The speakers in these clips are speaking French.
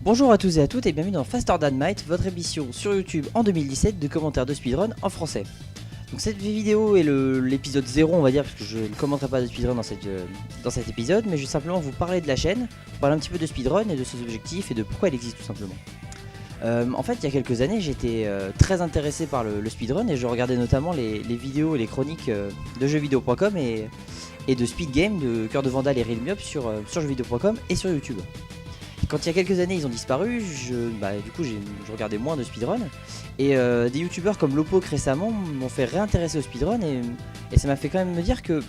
Bonjour à tous et à toutes et bienvenue dans Faster Than Might, votre émission sur YouTube en 2017 de commentaires de speedrun en français. Donc cette vidéo est l'épisode 0 on va dire, parce que je ne commenterai pas de speedrun dans cet épisode, mais je vais simplement vous parler de la chaîne, vous parler un petit peu de speedrun et de ses objectifs et de pourquoi elle existe tout simplement. En fait il y a quelques années j'étais très intéressé par le speedrun et je regardais notamment les vidéos et les chroniques de jeuxvideo.com et de speed game de Cœur de Vandal et Realmiop sur jeuxvideo.com et sur YouTube. Quand il y a quelques années ils ont disparu, du coup je regardais moins de speedrun et des youtubeurs comme Lopoc récemment m'ont fait réintéresser au speedrun et ça m'a fait quand même me dire que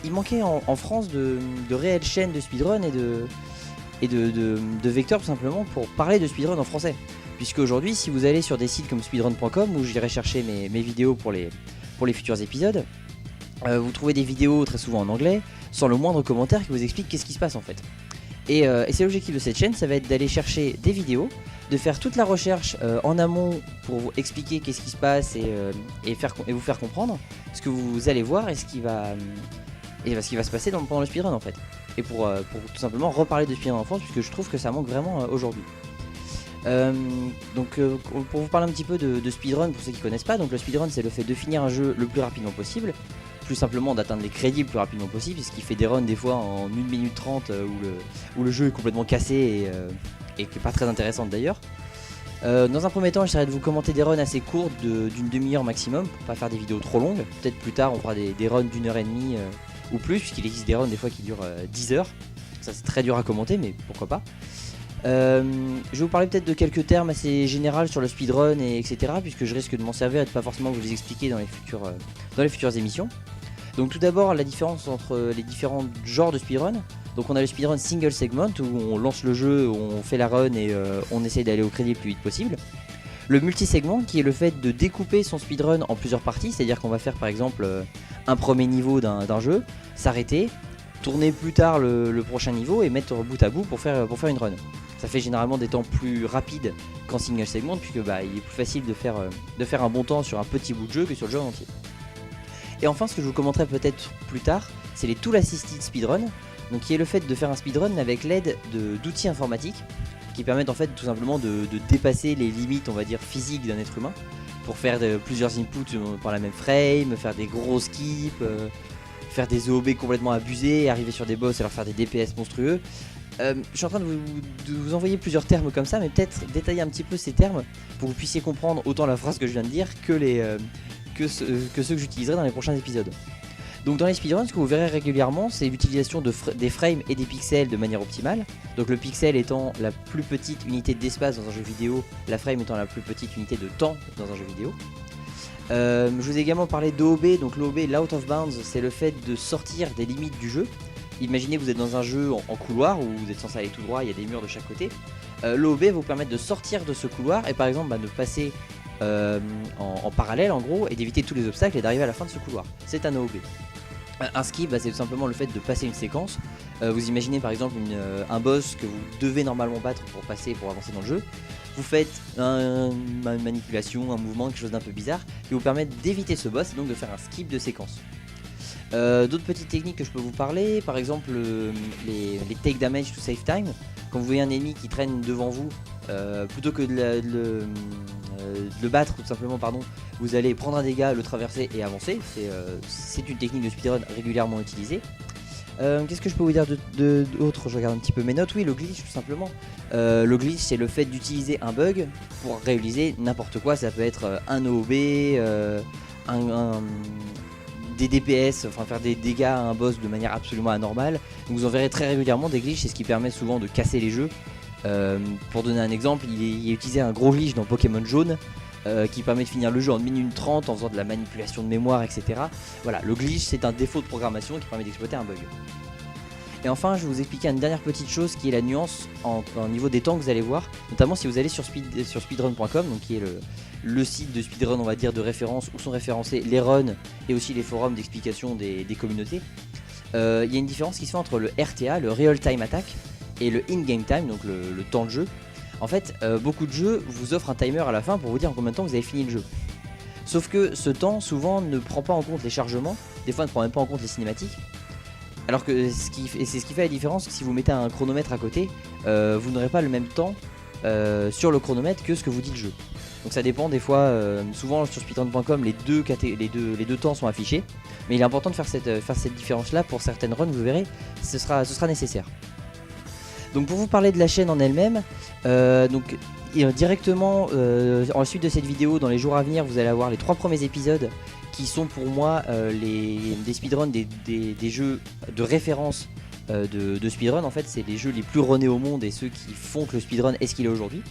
il manquait en France de réelles chaînes de speedrun et de vecteurs tout simplement pour parler de speedrun en français. Puisque aujourd'hui si vous allez sur des sites comme speedrun.com où j'irai chercher mes vidéos pour les futurs épisodes, vous trouvez des vidéos très souvent en anglais sans le moindre commentaire qui vous explique qu'est-ce qui se passe en fait. Et c'est l'objectif de cette chaîne, ça va être d'aller chercher des vidéos, de faire toute la recherche en amont pour vous expliquer qu'est-ce qui se passe et vous faire comprendre ce que vous allez voir et ce qui va se passer pendant le speedrun en fait. Et pour tout simplement reparler de speedrun en France, puisque je trouve que ça manque vraiment aujourd'hui. Pour vous parler un petit peu de speedrun pour ceux qui connaissent pas, donc le speedrun c'est le fait de finir un jeu le plus rapidement possible, plus simplement d'atteindre les crédits le plus rapidement possible, ce qui fait des runs des fois en 1 minute 30 où le jeu est complètement cassé et qui est pas très intéressante d'ailleurs. Dans un premier temps j'essaierai de vous commenter des runs assez courtes d'une demi-heure maximum pour pas faire des vidéos trop longues. Peut-être plus tard on fera des runs d'une heure et demie ou plus, puisqu'il existe des runs des fois qui durent 10 heures. Ça c'est très dur à commenter mais pourquoi pas. Je vais vous parler peut-être de quelques termes assez généraux sur le speedrun etc. puisque je risque de m'en servir et de pas forcément vous les expliquer dans les futures émissions. Donc tout d'abord la différence entre les différents genres de speedrun. Donc on a le speedrun single segment où on lance le jeu, on fait la run et on essaye d'aller au crédit le plus vite possible. Le multi-segment qui est le fait de découper son speedrun en plusieurs parties, c'est à dire qu'on va faire par exemple un premier niveau d'un jeu, s'arrêter, tourner plus tard le prochain niveau et mettre bout à bout pour faire une run. Ça fait généralement des temps plus rapides qu'en single segment, puisque il est plus facile de faire un bon temps sur un petit bout de jeu que sur le jeu en entier. Et enfin ce que je vous commenterai peut-être plus tard, c'est les tool assisted speedrun, donc qui est le fait de faire un speedrun avec l'aide d'outils informatiques qui permettent en fait tout simplement de dépasser les limites on va dire physiques d'un être humain pour faire plusieurs inputs par la même frame, faire des gros skips, faire des OB complètement abusés, arriver sur des boss et leur faire des DPS monstrueux. Je suis en train de vous envoyer plusieurs termes comme ça, mais peut-être détailler un petit peu ces termes pour que vous puissiez comprendre autant la phrase que je viens de dire que ceux que j'utiliserai dans les prochains épisodes. Donc dans les speedruns, ce que vous verrez régulièrement, c'est l'utilisation des frames et des pixels de manière optimale. Donc le pixel étant la plus petite unité d'espace dans un jeu vidéo, la frame étant la plus petite unité de temps dans un jeu vidéo. Je vous ai également parlé d'OB, donc l'OB, l'out of bounds, c'est le fait de sortir des limites du jeu. Imaginez vous êtes dans un jeu en couloir où vous êtes censé aller tout droit, il y a des murs de chaque côté. L'OB va vous permettre de sortir de ce couloir et par exemple de passer en parallèle en gros et d'éviter tous les obstacles et d'arriver à la fin de ce couloir. C'est un OB. Un skip, c'est tout simplement le fait de passer une séquence. Vous imaginez par exemple un boss que vous devez normalement battre pour avancer dans le jeu. Vous faites une manipulation, un mouvement, quelque chose d'un peu bizarre qui vous permet d'éviter ce boss et donc de faire un skip de séquence. D'autres petites techniques que je peux vous parler, par exemple les take damage to save time. Quand vous voyez un ennemi qui traîne devant vous, plutôt que de le battre tout simplement, vous allez prendre un dégât, le traverser et avancer. C'est une technique de speedrun régulièrement utilisée. Qu'est-ce que je peux vous dire d'autre? Je regarde un petit peu mes notes. Oui, le glitch tout simplement. Le glitch c'est le fait d'utiliser un bug pour réaliser n'importe quoi. Ça peut être un OB, des DPS, enfin faire des dégâts à un boss de manière absolument anormale. Donc vous en verrez très régulièrement des glitches, c'est ce qui permet souvent de casser les jeux. Pour donner un exemple, il a utilisé un gros glitch dans Pokémon Jaune qui permet de finir le jeu en 1 minute 30 en faisant de la manipulation de mémoire etc. Voilà, le glitch c'est un défaut de programmation qui permet d'exploiter un bug. Et enfin je vais vous expliquer une dernière petite chose qui est la nuance en niveau des temps que vous allez voir, notamment si vous allez sur speedrun.com, donc qui est le site de speedrun on va dire de référence où sont référencés les runs et aussi les forums d'explication des communautés. Il y a une différence qui se fait entre le RTA, le Real Time Attack, et le In-Game Time, donc le temps de jeu. En fait, beaucoup de jeux vous offrent un timer à la fin pour vous dire en combien de temps vous avez fini le jeu. Sauf que ce temps souvent ne prend pas en compte les chargements, des fois ne prend même pas en compte les cinématiques. Alors que c'est ce qui fait la différence, si vous mettez un chronomètre à côté, vous n'aurez pas le même temps sur le chronomètre que ce que vous dit le jeu. Donc ça dépend des fois, souvent sur speedrun.com les deux temps sont affichés, mais il est important de faire cette différence là pour certaines runs, vous verrez, ce sera nécessaire. Donc pour vous parler de la chaîne en elle-même, directement en suite de cette vidéo, dans les jours à venir, vous allez avoir les 3 premiers épisodes qui sont pour moi des speedruns, des jeux de référence de speedrun. En fait, c'est les jeux les plus runnés au monde et ceux qui font que le speedrun est ce qu'il est aujourd'hui.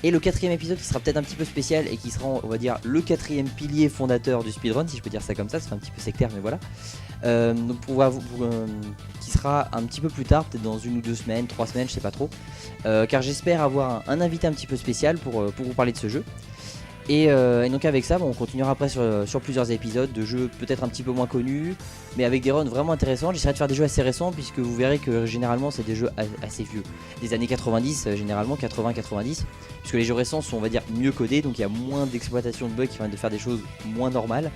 Et le 4ème épisode qui sera peut-être un petit peu spécial et qui sera, on va dire, le 4ème pilier fondateur du speedrun, si je peux dire ça comme ça fait un petit peu sectaire, mais voilà. Qui sera un petit peu plus tard, peut-être dans 1 ou 2 semaines, 3 semaines, je sais pas trop. Car j'espère avoir un invité un petit peu spécial pour vous parler de ce jeu. Et donc avec ça, on continuera après sur plusieurs épisodes de jeux peut-être un petit peu moins connus, mais avec des runs vraiment intéressants. J'essaierai de faire des jeux assez récents, puisque vous verrez que généralement c'est des jeux assez vieux, des années 90, généralement 80-90, puisque les jeux récents sont, on va dire, mieux codés, donc il y a moins d'exploitation de bugs qui permettent de faire des choses moins normales,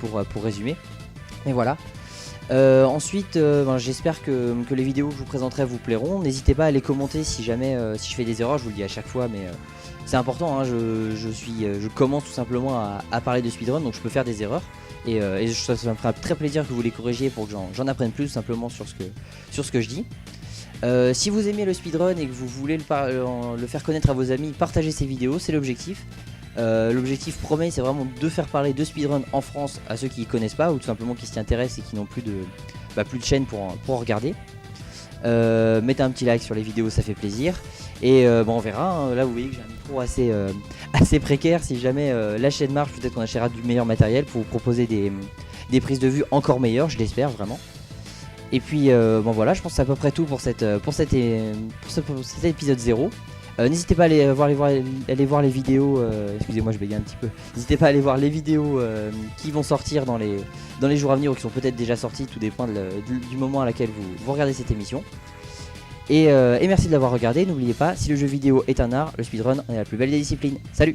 pour résumer. Et voilà. Ensuite, j'espère que les vidéos que je vous présenterai vous plairont. N'hésitez pas à les commenter si jamais si je fais des erreurs, je vous le dis à chaque fois, mais c'est important, hein, je commence tout simplement à parler de speedrun, donc je peux faire des erreurs. Et ça me fera très plaisir que vous les corrigiez pour que j'en apprenne plus simplement sur ce que je dis. Si vous aimez le speedrun et que vous voulez le faire connaître à vos amis, partagez ces vidéos, c'est l'objectif. L'objectif premier, c'est vraiment de faire parler de speedrun en France à ceux qui ne connaissent pas, ou tout simplement qui s'y intéressent et qui n'ont plus de chaîne pour en regarder. Mettez un petit like sur les vidéos, ça fait plaisir. Et on verra, hein. Là vous voyez que j'ai un micro assez précaire. Si jamais la chaîne marche, peut-être qu'on achètera du meilleur matériel pour vous proposer des prises de vue encore meilleures, je l'espère vraiment. Et puis voilà, je pense que c'est à peu près tout pour cet épisode 0. N'hésitez pas à aller voir les vidéos, excusez-moi je bégaye un petit peu. N'hésitez pas à aller voir les vidéos qui vont sortir dans les jours à venir, ou qui sont peut-être déjà sorties, tout dépend du moment à laquelle vous regardez cette émission. Et merci de l'avoir regardé. N'oubliez pas, si le jeu vidéo est un art, le speedrun est la plus belle des disciplines. Salut!